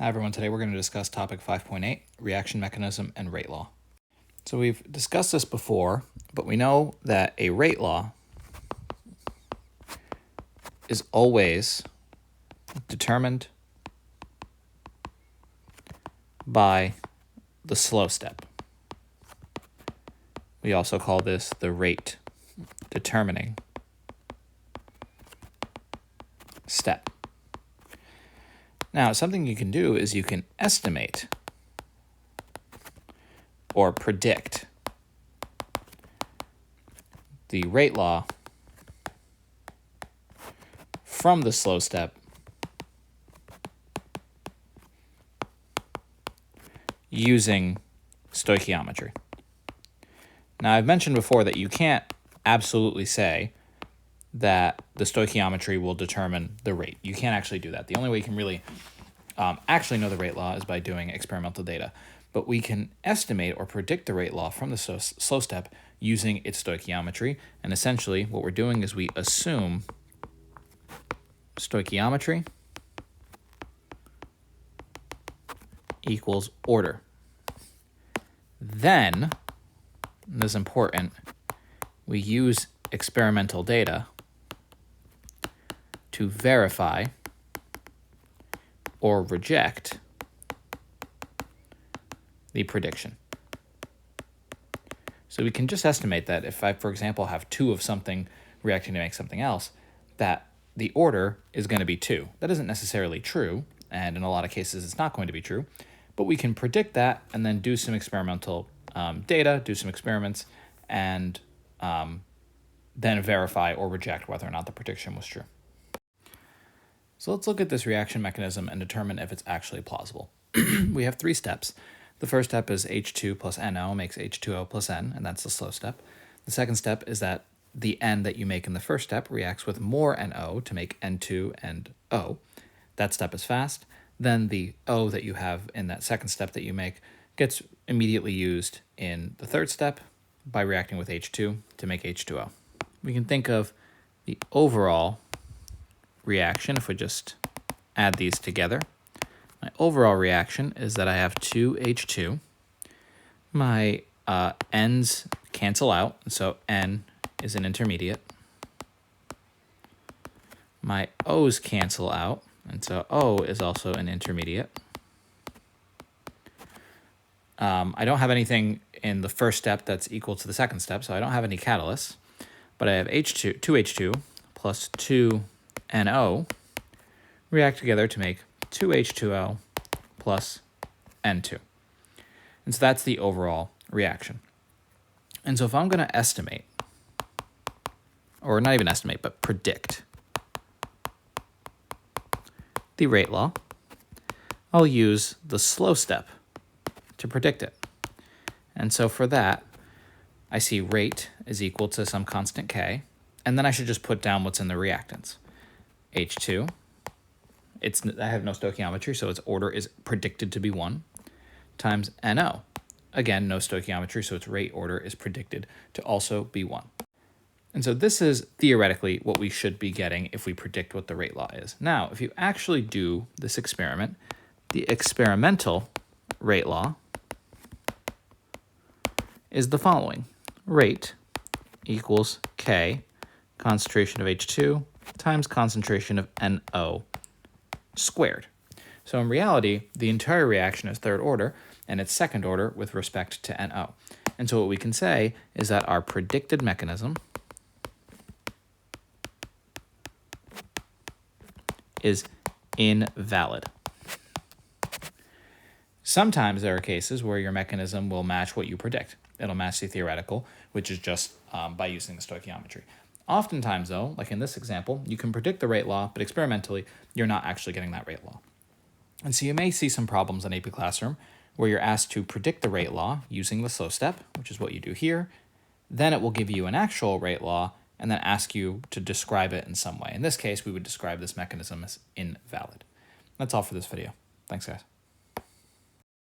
Hi everyone, today we're going to discuss topic 5.8, reaction mechanism and rate law. So we've discussed this before, but we know that a rate law is always determined by the slow step. We also call this the rate determining step. Now, something you can do is you can estimate or predict the rate law from the slow step using stoichiometry. Now, I've mentioned before that you can't absolutely say that the stoichiometry will determine the rate. You can't actually do that. The only way you can really actually know the rate law is by doing experimental data. But we can estimate or predict the rate law from the slow step using its stoichiometry. And essentially what we're doing is we assume stoichiometry equals order. Then, and this is important, we use experimental data to verify or reject the prediction. So we can just estimate that if I, for example, have 2 of something reacting to make something else, that the order is going to be 2. That isn't necessarily true, and in a lot of cases it's not going to be true, but we can predict that and then do some experimental data, do some experiments, and then verify or reject whether or not the prediction was true. So let's look at this reaction mechanism and determine if it's actually plausible. We have 3 steps. The first step is H2 plus NO makes H2O plus N, and that's the slow step. The second step is that the N that you make in the first step reacts with more NO to make N2 and O. That step is fast. Then the O that you have in that second step that you make gets immediately used in the third step by reacting with H2 to make H2O. We can think of the overall reaction if we just add these together. My overall reaction is that I have 2H2. My N's cancel out, so N is an intermediate. My O's cancel out, and so O is also an intermediate. I don't have anything in the first step that's equal to the second step, so I don't have any catalysts, but I have 2H2 plus 2NO react together to make 2H2O plus N2. And so that's the overall reaction. And so if I'm going to estimate, or not even estimate, but predict the rate law, I'll use the slow step to predict it. And so for that, I see rate is equal to some constant K, and then I should just put down what's in the reactants. H2, I have no stoichiometry, so its order is predicted to be 1, times NO. Again, no stoichiometry, so its rate order is predicted to also be 1. And so this is theoretically what we should be getting if we predict what the rate law is. Now, if you actually do this experiment, the experimental rate law is the following. Rate equals K, concentration of H2, times concentration of NO squared. So in reality, the entire reaction is third order, and it's second order with respect to NO. And so what we can say is that our predicted mechanism is invalid. Sometimes there are cases where your mechanism will match what you predict. It'll match the theoretical, which is just by using the stoichiometry. Oftentimes, though, like in this example, you can predict the rate law, but experimentally, you're not actually getting that rate law. And so you may see some problems in AP Classroom where you're asked to predict the rate law using the slow step, which is what you do here. Then it will give you an actual rate law and then ask you to describe it in some way. In this case, we would describe this mechanism as invalid. That's all for this video. Thanks, guys.